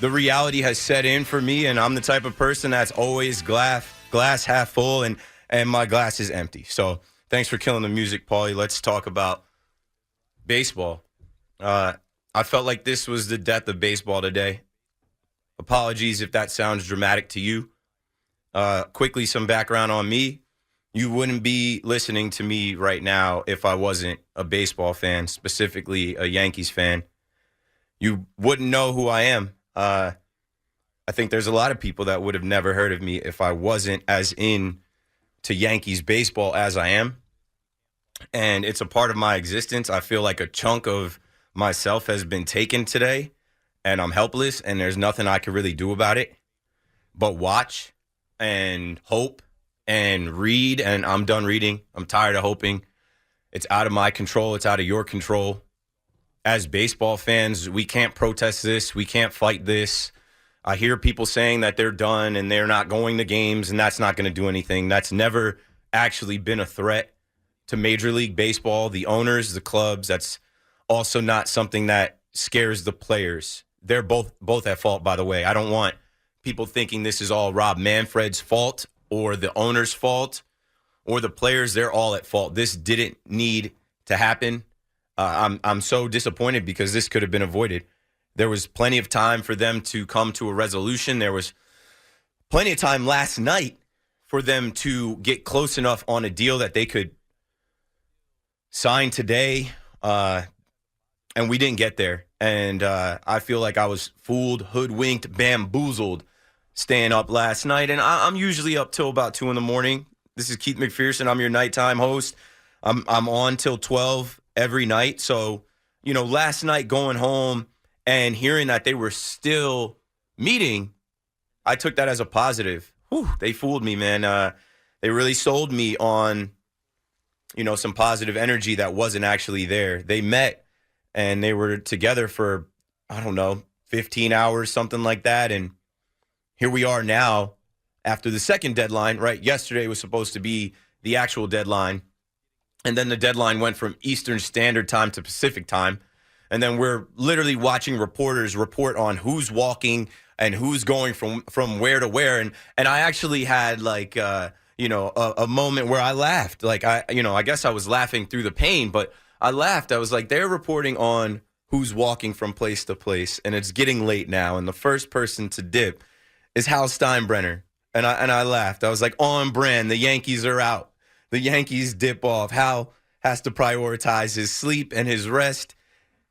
the reality has set in for me, and I'm the type of person that's always glass half full, and my glass is empty. So thanks for killing the music, Paulie. Let's talk about baseball. I felt like this was the death of baseball today. Apologies if that sounds dramatic to you. Quickly, some background on me. You wouldn't be listening to me right now if I wasn't a baseball fan, specifically a Yankees fan. You wouldn't know who I am. I think there's a lot of people that would have never heard of me if I wasn't as in to Yankees baseball as I am. And it's a part of my existence. I feel like a chunk of myself has been taken today, and I'm helpless, and there's nothing I can really do about it but watch and hope and read, and I'm done reading. I'm tired of hoping. It's out of my control. It's out of your control. As baseball fans, we can't protest this. We can't fight this. I hear people saying that they're done and they're not going to games, and that's not going to do anything. That's never actually been a threat to Major League Baseball, the owners, the clubs. That's also not something that scares the players. They're both at fault, by the way. I don't want people thinking this is all Rob Manfred's fault or the owner's fault or the players. They're all at fault. This didn't need to happen. I'm so disappointed because this could have been avoided. There was plenty of time for them to come to a resolution. There was plenty of time last night for them to get close enough on a deal that they could sign today, and we didn't get there. And I feel like I was fooled, hoodwinked, bamboozled staying up last night. And I'm usually up till about 2 in the morning. This is Keith McPherson. I'm your nighttime host. I'm on till 12 every night. So, last night going home and hearing that they were still meeting, I took that as a positive. Whew, they fooled me, man. They really sold me on, some positive energy that wasn't actually there. They met and they were together for, 15 hours, something like that. And here we are now after the second deadline, right? Yesterday was supposed to be the actual deadline. And then the deadline went from Eastern Standard Time to Pacific Time. And then we're literally watching reporters report on who's walking and who's going from where to where. And I actually had a moment where I laughed. I guess I was laughing through the pain, but I laughed. I was like, they're reporting on who's walking from place to place, and it's getting late now. And the first person to dip is Hal Steinbrenner. And I laughed. I was like, on brand, the Yankees are out. The Yankees dip off. Hal has to prioritize his sleep and his rest.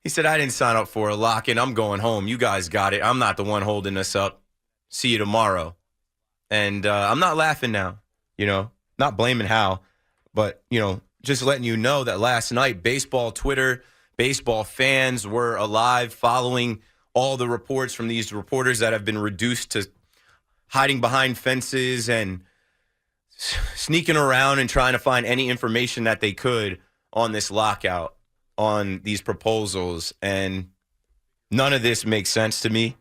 He said, I didn't sign up for a lock-in. I'm going home. You guys got it. I'm not the one holding us up. See you tomorrow. And I'm not laughing now, not blaming Hal, but, just letting you know that last night, baseball Twitter, baseball fans were alive following all the reports from these reporters that have been reduced to hiding behind fences and sneaking around and trying to find any information that they could on this lockout, on these proposals. And none of this makes sense to me.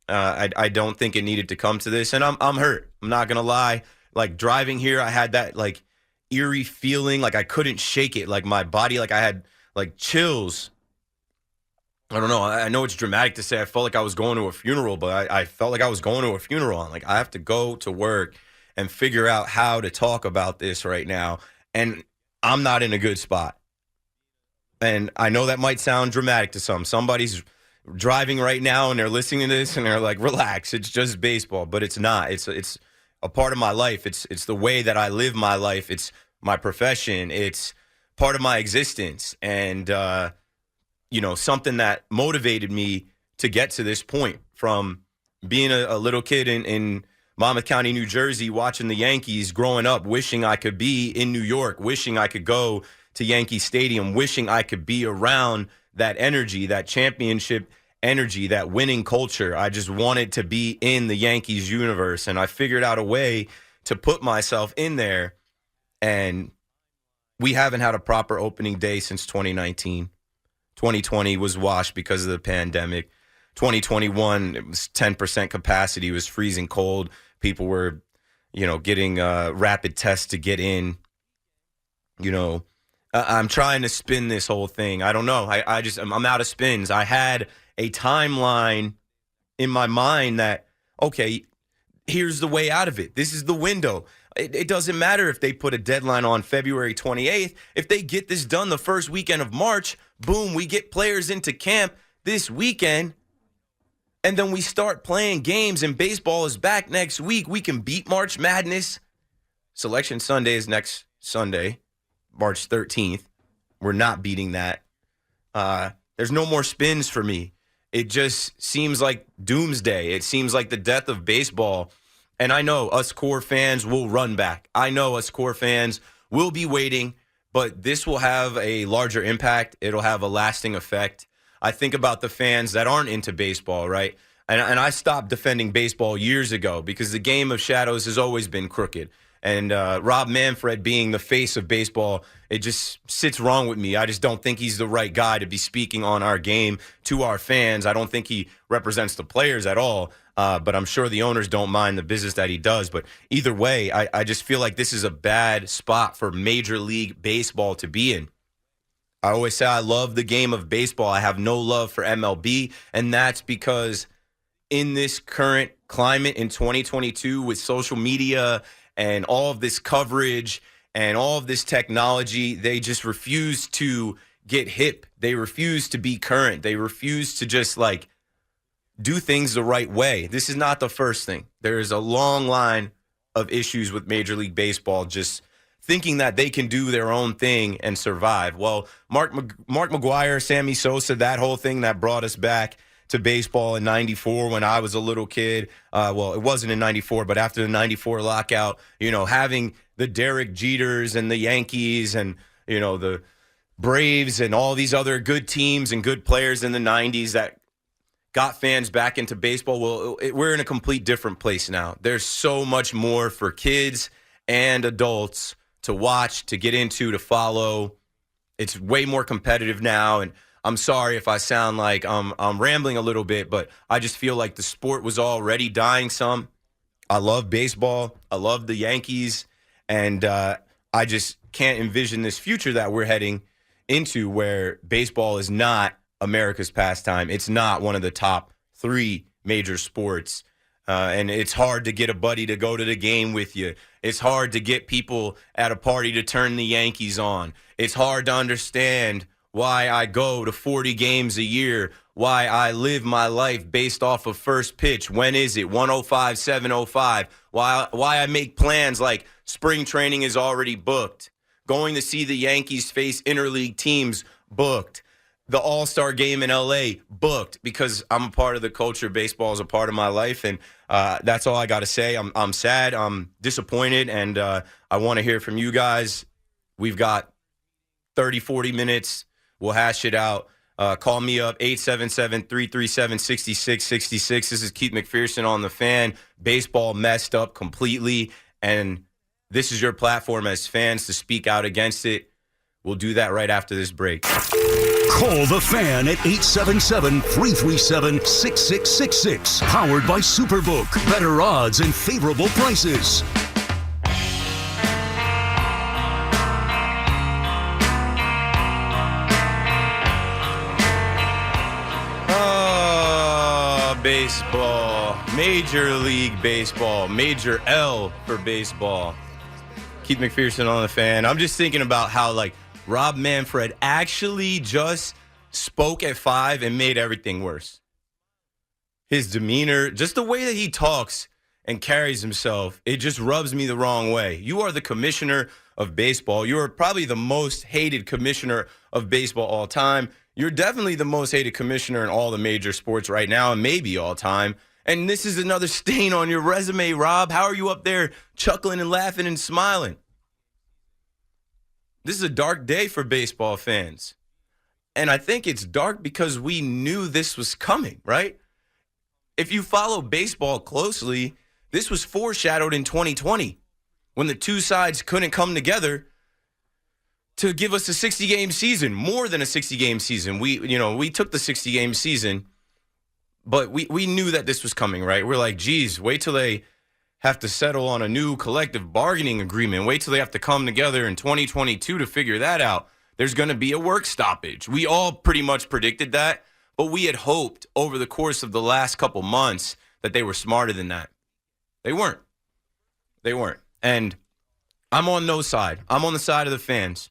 I don't think it needed to come to this. And I'm hurt. I'm not going to lie. Like driving here, I had that eerie feeling, like I couldn't shake it. Like my body, like I had chills. I don't know. I know it's dramatic to say I felt like I was going to a funeral, but I felt like I was going to a funeral. I'm like, I have to go to work and figure out how to talk about this right now. And I'm not in a good spot. And I know that might sound dramatic to some. Somebody's driving right now and they're listening to this and they're like, relax, it's just baseball. But it's not. It's a part of my life. It's the way that I live my life. It's my profession. It's part of my existence. And, something that motivated me to get to this point, from being a little kid in Monmouth County, New Jersey, watching the Yankees growing up, wishing I could be in New York, wishing I could go to Yankee Stadium, wishing I could be around that energy, that championship energy, that winning culture. I just wanted to be in the Yankees universe, and I figured out a way to put myself in there, and we haven't had a proper opening day since 2019. 2020 was washed because of the pandemic. 2021, it was 10% capacity. It was freezing cold. People were, getting rapid tests to get in. I'm trying to spin this whole thing. I don't know. I'm out of spins. I had a timeline in my mind that, okay, here's the way out of it. This is the window. It doesn't matter if they put a deadline on February 28th. If they get this done the first weekend of March, boom, we get players into camp this weekend, and then we start playing games, and baseball is back next week. We can beat March Madness. Selection Sunday is next Sunday, March 13th. We're not beating that. There's no more spins for me. It just seems like doomsday. It seems like the death of baseball. And I know us core fans will run back. I know us core fans will be waiting, but this will have a larger impact. It'll have a lasting effect. I think about the fans that aren't into baseball, right? And I stopped defending baseball years ago because the game of shadows has always been crooked. And Rob Manfred being the face of baseball, it just sits wrong with me. I just don't think he's the right guy to be speaking on our game to our fans. I don't think he represents the players at all. But I'm sure the owners don't mind the business that he does. But either way, I just feel like this is a bad spot for Major League Baseball to be in. I always say I love the game of baseball. I have no love for MLB, and that's because in this current climate in 2022 with social media and all of this coverage and all of this technology, they just refuse to get hip. They refuse to be current. They refuse to just do things the right way. This is not the first thing. There is a long line of issues with Major League Baseball just thinking that they can do their own thing and survive. Well, Mark McGwire, Sammy Sosa, that whole thing that brought us back to baseball in 94 when I was a little kid. Well, it wasn't in 94, but after the 94 lockout, having the Derek Jeters and the Yankees and, the Braves and all these other good teams and good players in the 90s that got fans back into baseball. Well, we're in a complete different place now. There's so much more for kids and adults to watch, to get into, to follow. It's way more competitive now, and I'm sorry if I sound like I'm rambling a little bit, but I just feel like the sport was already dying some. I love baseball. I love the Yankees, and I just can't envision this future that we're heading into where baseball is not America's pastime. It's not one of the top 3 major sports. And it's hard to get a buddy to go to the game with you. It's hard to get people at a party to turn the Yankees on. It's hard to understand why I go to 40 games a year, why I live my life based off of first pitch. When is it? 1:05, 7:05. Why I make plans like spring training is already booked. Going to see the Yankees face interleague teams, booked. The All-Star game in L.A., booked, because I'm a part of the culture. Baseball is a part of my life, and that's all I got to say. I'm sad. I'm disappointed, and I want to hear from you guys. We've got 30, 40 minutes. We'll hash it out. Call me up, 877-337-6666. This is Keith McPherson on The Fan. Baseball messed up completely, and this is your platform as fans to speak out against it. We'll do that right after this break. Call The Fan at 877-337-6666. Powered by Superbook. Better odds and favorable prices. Baseball, Major League Baseball, Major L for baseball. Keith McPherson on The Fan. I'm just thinking about how, Rob Manfred actually just spoke at 5 and made everything worse. His demeanor, just the way that he talks and carries himself, it just rubs me the wrong way. You are the commissioner of baseball. You are probably the most hated commissioner of baseball all time. You're definitely the most hated commissioner in all the major sports right now, and maybe all time. And this is another stain on your resume, Rob. How are you up there chuckling and laughing and smiling? This is a dark day for baseball fans. And I think it's dark because we knew this was coming, right? If you follow baseball closely, this was foreshadowed in 2020 when the two sides couldn't come together to give us a 60-game season, more than a 60-game season. We took the 60-game season, but we knew that this was coming, right? We're like, geez, wait till they have to settle on a new collective bargaining agreement. Wait till they have to come together in 2022 to figure that out. There's going to be a work stoppage. We all pretty much predicted that, But we had hoped over the course of the last couple months that they were smarter than that. They weren't. They weren't. And I'm on no side. I'm on the side of the fans.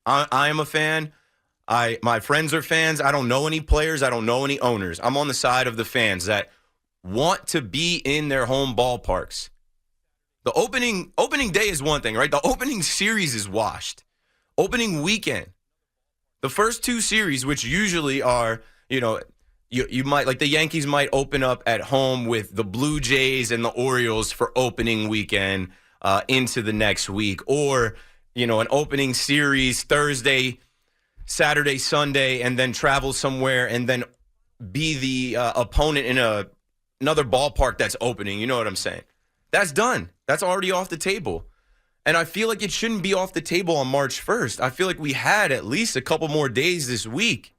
I am a fan. My friends are fans. I don't know any players. I don't know any owners. I'm on the side of the fans that want to be in their home ballparks. The opening day is one thing, right? The opening series is washed. Opening weekend. The first two series, which usually are, you might, like the Yankees might open up at home with the Blue Jays and the Orioles for opening weekend into the next week. Or, an opening series Thursday, Saturday, Sunday, and then travel somewhere and then be the opponent in another ballpark that's opening. You know what I'm saying? That's done. That's already off the table. And I feel like it shouldn't be off the table on March 1st. I feel like we had at least a couple more days this week.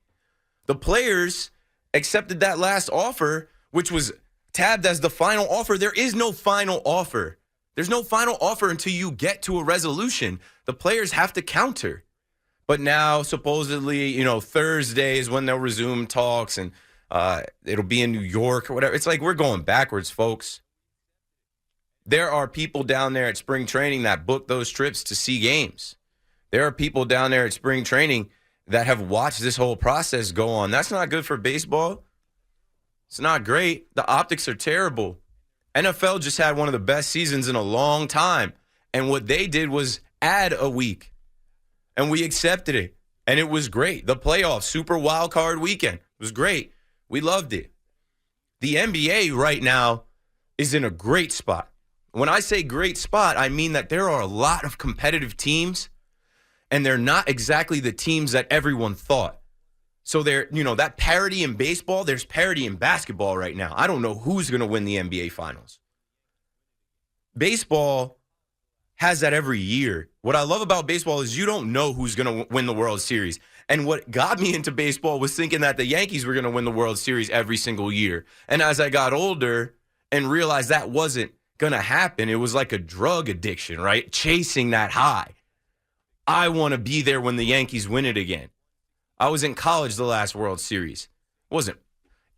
The players accepted that last offer, which was tabbed as the final offer. There is no final offer. There's no final offer until you get to a resolution. The players have to counter. But now, supposedly, Thursday is when they'll resume talks, and it'll be in New York or whatever. It's like we're going backwards, folks. There are people down there at spring training that book those trips to see games. There are people down there at spring training that have watched this whole process go on. That's not good for baseball. It's not great. The optics are terrible. NFL just had one of the best seasons in a long time. And what they did was add a week. And we accepted it. And it was great. The playoffs, super wild card weekend. It was great. We loved it. The NBA right now is in a great spot. When I say great spot, I mean that there are a lot of competitive teams, and they're not exactly the teams that everyone thought. So that parity in baseball, there's parity in basketball right now. I don't know who's going to win the NBA Finals. Baseball has that every year. What I love about baseball is you don't know who's going to win the World Series. And what got me into baseball was thinking that the Yankees were going to win the World Series every single year. And as I got older and realized that wasn't going to happen, it was like a drug addiction, right? Chasing that high. I want to be there when the Yankees win it again. I was in college the last World Series. Wasn't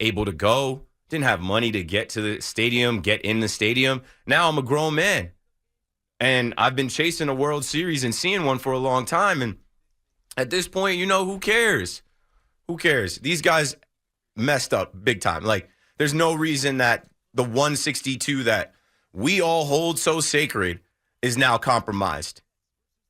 able to go. Didn't have money to get to the stadium, get in the stadium. Now I'm a grown man. And I've been chasing a World Series and seeing one for a long time. And at this point, who cares? Who cares? These guys messed up big time. Like, there's no reason that the 162 that we all hold so sacred is now compromised.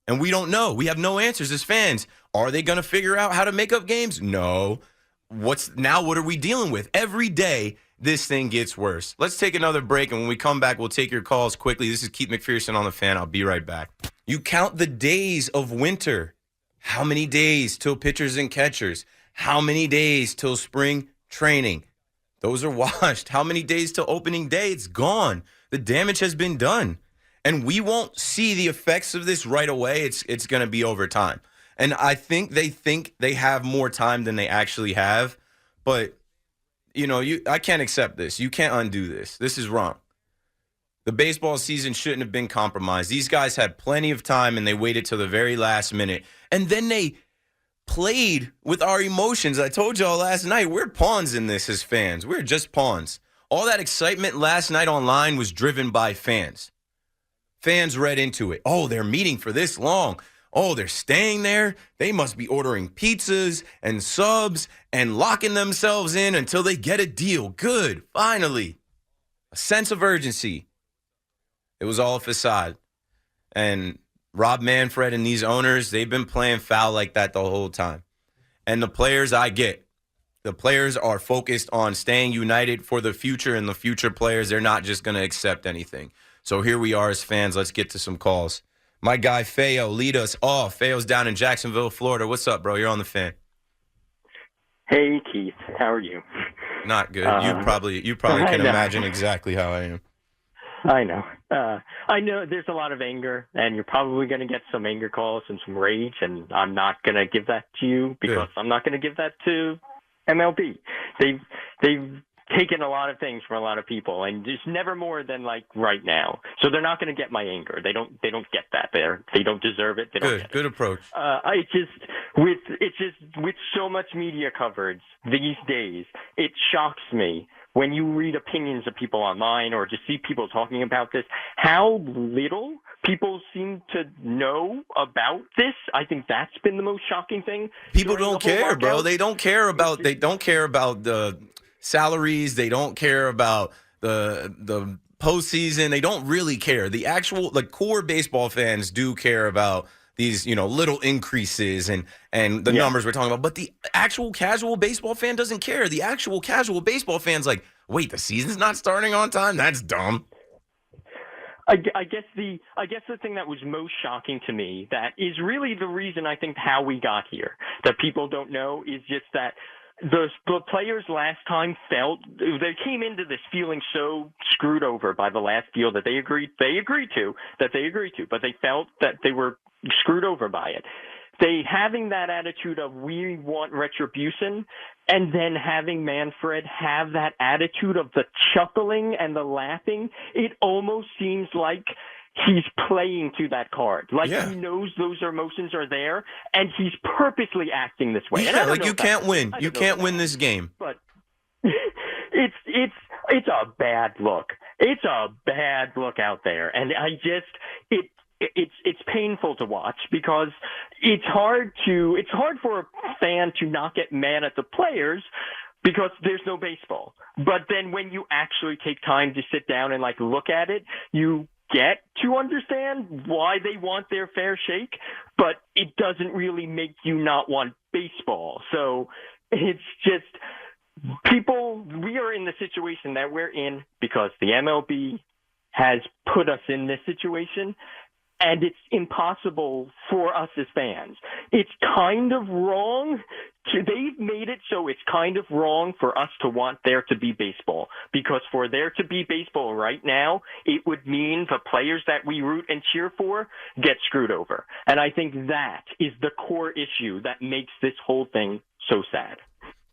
And we don't know. We have no answers as fans. Are they going to figure out how to make up games? No. What are we dealing with? Every day, this thing gets worse. Let's take another break, and when we come back, we'll take your calls quickly. This is Keith McPherson on the Fan. I'll be right back. You count the days of winter. How many days till pitchers and catchers? How many days till spring training? Those are washed. How many days till opening day? It's gone. The damage has been done. And we won't see the effects of this right away. It's going to be over time. And I think they have more time than they actually have. But, I can't accept this. You can't undo this. This is wrong. The baseball season shouldn't have been compromised. These guys had plenty of time, and they waited till the very last minute. And then they played with our emotions. I told y'all last night, we're pawns in this as fans. We're just pawns. All that excitement last night online was driven by fans. Fans read into it. Oh, they're meeting for this long. Oh, they're staying there. They must be ordering pizzas and subs and locking themselves in until they get a deal. Good. Finally. A sense of urgency. It was all a facade. And Rob Manfred and these owners, they've been playing foul like that the whole time. And the players, I get. The players are focused on staying united for the future, and the future players, they're not just going to accept anything. So here we are as fans. Let's get to some calls. My guy, Feo, lead us off. Feo's down in Jacksonville, Florida. What's up, bro? You're on the Fan. Hey, Keith. How are you? Not good. You probably can imagine exactly how I am. I know. I know there's a lot of anger, and you're probably going to get some anger calls and some rage, and I'm not going to give that to you because I'm not going to give that to MLB. They've taken a lot of things from a lot of people, and just never more than like right now. So they're not going to get my anger. They don't get that. They don't deserve it. They don't get it. Good approach. It's just with so much media coverage these days, it shocks me when you read opinions of people online or just see people talking about this, how little people seem to know about this. I think that's been the most shocking thing. People don't care, bro. They don't care about the salaries. They don't care about the postseason. They don't really care. The actual core baseball fans do care about these, little increases and the numbers we're talking about. But the actual casual baseball fan doesn't care. The actual casual baseball fan's like, wait, the season's not starting on time? That's dumb. I guess the thing that was most shocking to me, that is really the reason I think how we got here, that people don't know, is just that the players last time they came into this feeling so screwed over by the last deal that they agreed to, but they felt that they were screwed over by it. They having that attitude of we want retribution, and then having Manfred have that attitude of the chuckling and the laughing, it almost seems like he's playing to that card. Like he knows those emotions are there, and he's purposely acting this way. Yeah, like you can't win. You can't win this game. But it's a bad look. It's a bad look out there, and it's painful to watch because it's hard for a fan to not get mad at the players because there's no baseball. But then when you actually take time to sit down and look at it, you get to understand why they want their fair shake, but it doesn't really make you not want baseball. So it's just we are in the situation that we're in because the MLB has put us in this situation. And it's impossible for us as fans. It's kind of wrong. They've made it so it's kind of wrong for us to want there to be baseball. Because for there to be baseball right now, it would mean the players that we root and cheer for get screwed over. And I think that is the core issue that makes this whole thing so sad.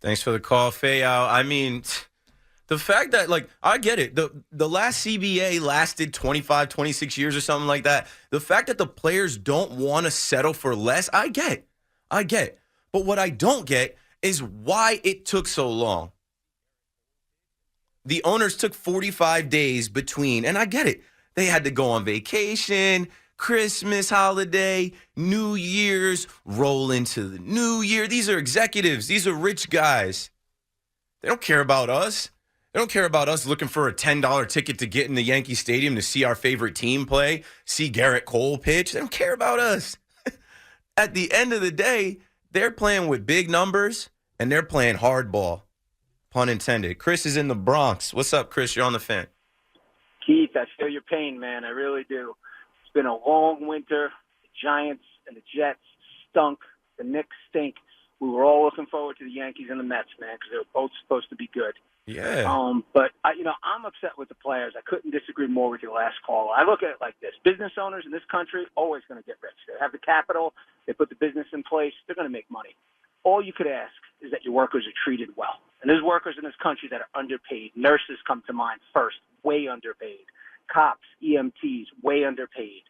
Thanks for the call, Fayal. I mean, the fact that, I get it. The last CBA lasted 25, 26 years or something like that. The fact that the players don't want to settle for less, I get. But what I don't get is why it took so long. The owners took 45 days between, and I get it. They had to go on vacation, Christmas holiday, New Year's, roll into the new year. These are executives. These are rich guys. They don't care about us. They don't care about us looking for a $10 ticket to get in the Yankee Stadium to see our favorite team play, see Garrett Cole pitch. They don't care about us. At the end of the day, they're playing with big numbers, and they're playing hardball, pun intended. Chris is in the Bronx. What's up, Chris? You're on the fan. Keith, I feel your pain, man. I really do. It's been a long winter. The Giants and the Jets stunk. The Knicks stink. We were all looking forward to the Yankees and the Mets, man, because they were both supposed to be good. Yeah. But I'm upset with the players. I couldn't disagree more with your last call. I look at it like this: business owners in this country always going to get rich. They have the capital. They put the business in place. They're going to make money. All you could ask is that your workers are treated well. And there's workers in this country that are underpaid. Nurses come to mind first, way underpaid. Cops, EMTs, way underpaid.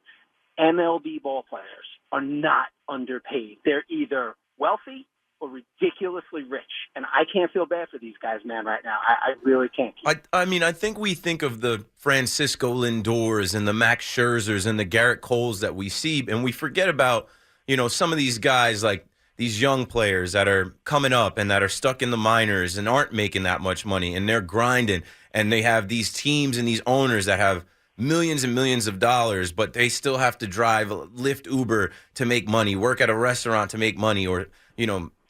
MLB ball players are not underpaid. They're either wealthy or ridiculously rich. And I can't feel bad for these guys, man, right now. I really can't. I mean, I think we think of the Francisco Lindors and the Max Scherzers and the Garrett Coles that we see, and we forget about, some of these guys, like these young players that are coming up and that are stuck in the minors and aren't making that much money, and they're grinding, and they have these teams and these owners that have millions and millions of dollars, but they still have to drive, Lyft, Uber to make money, work at a restaurant to make money, or,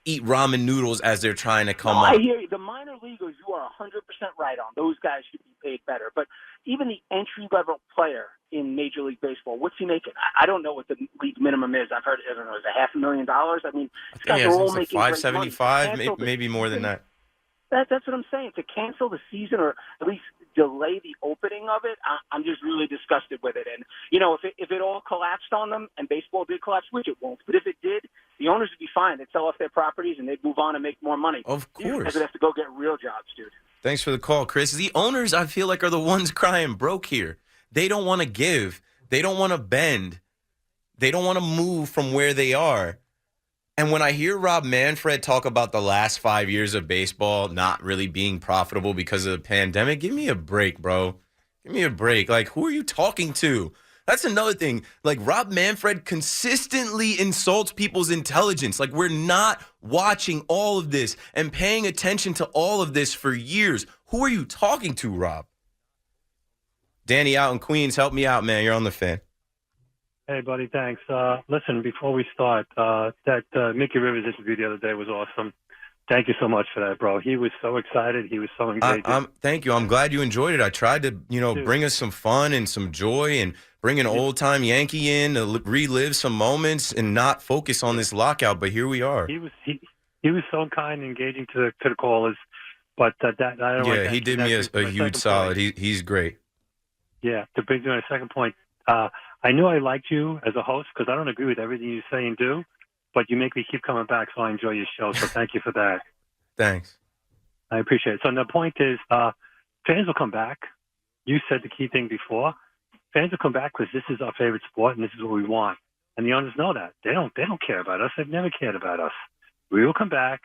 eat ramen noodles as they're trying to come up. I hear you. The minor leaguers, you are 100% right on. Those guys should be paid better. But even the entry-level player in Major League Baseball, what's he making? I don't know what the league minimum is. I've heard, is it $500,000? I mean, these guys are all making like $575, maybe more than that. That's what I'm saying. To cancel the season or at least delay the opening of it, I'm just really disgusted with it. And, if it all collapsed on them and baseball did collapse, which it won't, but if it did, the owners would be fine. They'd sell off their properties and they'd move on and make more money. Of course. These guys would have to go get real jobs, dude. Thanks for the call, Chris. The owners, I feel like, are the ones crying broke here. They don't want to give. They don't want to bend. They don't want to move from where they are. And when I hear Rob Manfred talk about the last 5 years of baseball not really being profitable because of the pandemic, give me a break, bro. Give me a break. Like, who are you talking to? That's another thing. Like, Rob Manfred consistently insults people's intelligence. Like, we're not watching all of this and paying attention to all of this for years. Who are you talking to, Rob? Danny out in Queens, help me out, man. You're on the Fan. Hey, buddy, thanks. Listen, before we start, that Mickey Rivers interview the other day was awesome. Thank you so much for that, bro. He was so excited. He was so engaged. Thank you. I'm glad you enjoyed it. I tried to, bring us some fun and some joy and bring an old-time Yankee in to relive some moments and not focus on this lockout, but here we are. He was so kind and engaging to the callers, but I don't want to. He did me a huge solid. He's great. Yeah, to bring you on a second point, I knew I liked you as a host because I don't agree with everything you say and do, but you make me keep coming back, so I enjoy your show. So thank you for that. Thanks. I appreciate it. So the point is, fans will come back. You said the key thing before. Fans will come back because this is our favorite sport and this is what we want. And the owners know that. They don't care about us. They've never cared about us. We will come back.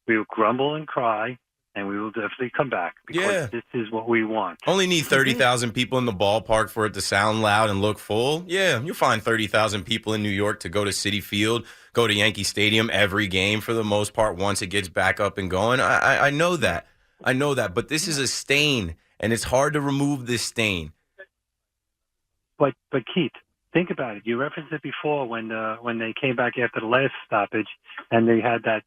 We will grumble and cry, and we will definitely come back because this is what we want. Only need 30,000 people in the ballpark for it to sound loud and look full. Yeah, you'll find 30,000 people in New York to go to Citi Field, go to Yankee Stadium every game for the most part once it gets back up and going. I know that. I know that. But this is a stain, and it's hard to remove this stain. But Keith, think about it. You referenced it before when they came back after the last stoppage, and they had that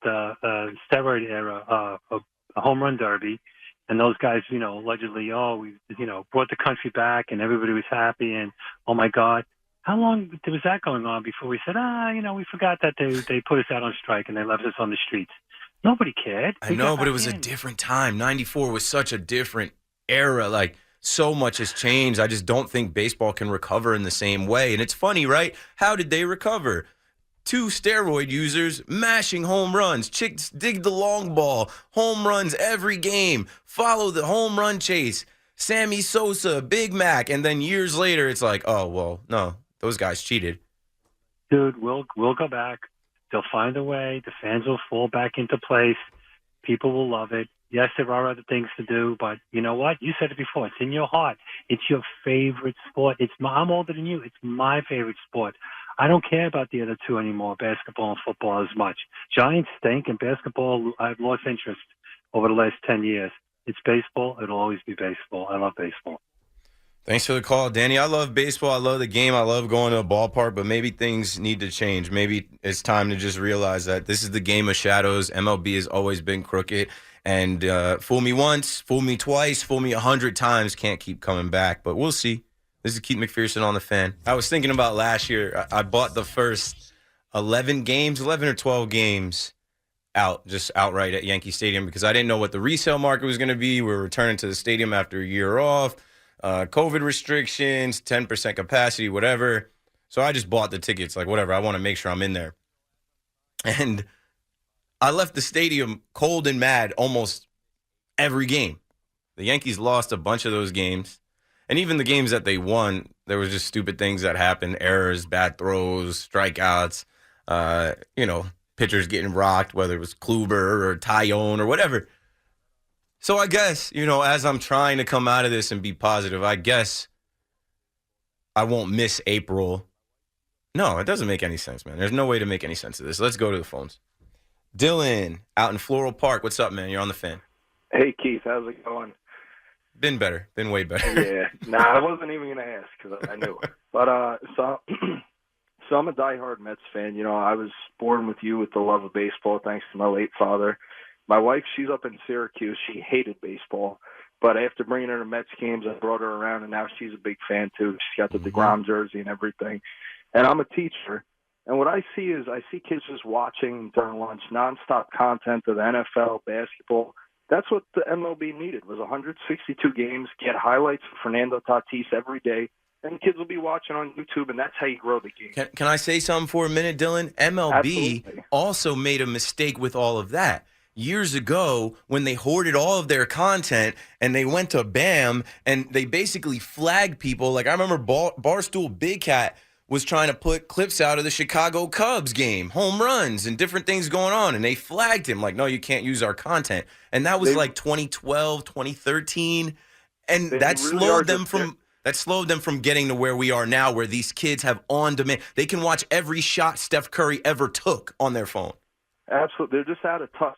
steroid era of a home run derby, and those guys, allegedly, we brought the country back, and everybody was happy, and oh my God, how long was that going on before we said, we forgot that they put us out on strike and they left us on the streets? Nobody cared. I know, but it was a different time. 94 was such a different era. Like, so much has changed. I just don't think baseball can recover in the same way. And it's funny, right? How did they recover? 2 steroid users mashing home runs. Chicks dig the long ball. Home runs every game. Follow the home run chase. Sammy Sosa, Big Mac. And then years later, it's like, oh, well, no, those guys cheated. Dude, we'll go back. They'll find a way. The fans will fall back into place. People will love it. Yes, there are other things to do, but you know what? You said it before. It's in your heart. It's your favorite sport. I'm older than you. It's my favorite sport. I don't care about the other two anymore, basketball and football, as much. Giants stink, and basketball, I've lost interest over the last 10 years. It's baseball. It'll always be baseball. I love baseball. Thanks for the call, Danny. I love baseball. I love the game. I love going to a ballpark, but maybe things need to change. Maybe it's time to just realize that this is the game of shadows. MLB has always been crooked. And fool me once, fool me twice, fool me 100 times, can't keep coming back. But we'll see. This is Keith McPherson on the Fan. I was thinking about last year. I bought the first 11 or 12 games outright at Yankee Stadium because I didn't know what the resale market was going to be. We were returning to the stadium after a year off, COVID restrictions, 10% capacity, whatever. So I just bought the tickets, like whatever. I want to make sure I'm in there. And I left the stadium cold and mad almost every game. The Yankees lost a bunch of those games. And even the games that they won, there was just stupid things that happened, errors, bad throws, strikeouts, pitchers getting rocked, whether it was Kluber or Tyone or whatever. So I guess, as I'm trying to come out of this and be positive, I guess I won't miss April. No, it doesn't make any sense, man. There's no way to make any sense of this. Let's go to the phones. Dylan, out in Floral Park. What's up, man? You're on the Fan. Hey, Keith. How's it going? Been better. Been way better. Yeah. I wasn't even going to ask because I knew. But so I'm a diehard Mets fan. I was born with you with the love of baseball thanks to my late father. My wife, she's up in Syracuse. She hated baseball. But after bringing her to Mets games, I brought her around, and now she's a big fan, too. She's got the DeGrom jersey and everything. And I'm a teacher. And what I see is kids just watching during lunch, nonstop content of the NFL, basketball. That's what the MLB needed was 162 games, get highlights of Fernando Tatis every day, and kids will be watching on YouTube, and that's how you grow the game. Can I say something for a minute, Dylan? MLB Absolutely. also made a mistake with all of that. years ago when they hoarded all of their content and they went to BAM and they basically flagged people. Like I remember Barstool Big Cat was trying to put clips out of the Chicago Cubs game, home runs and different things going on. And they flagged him like, no, you can't use our content. And that was like 2012, 2013. And that slowed them from getting to where we are now, where these kids have on demand. They can watch every shot Steph Curry ever took on their phone. Absolutely. They're just out of touch.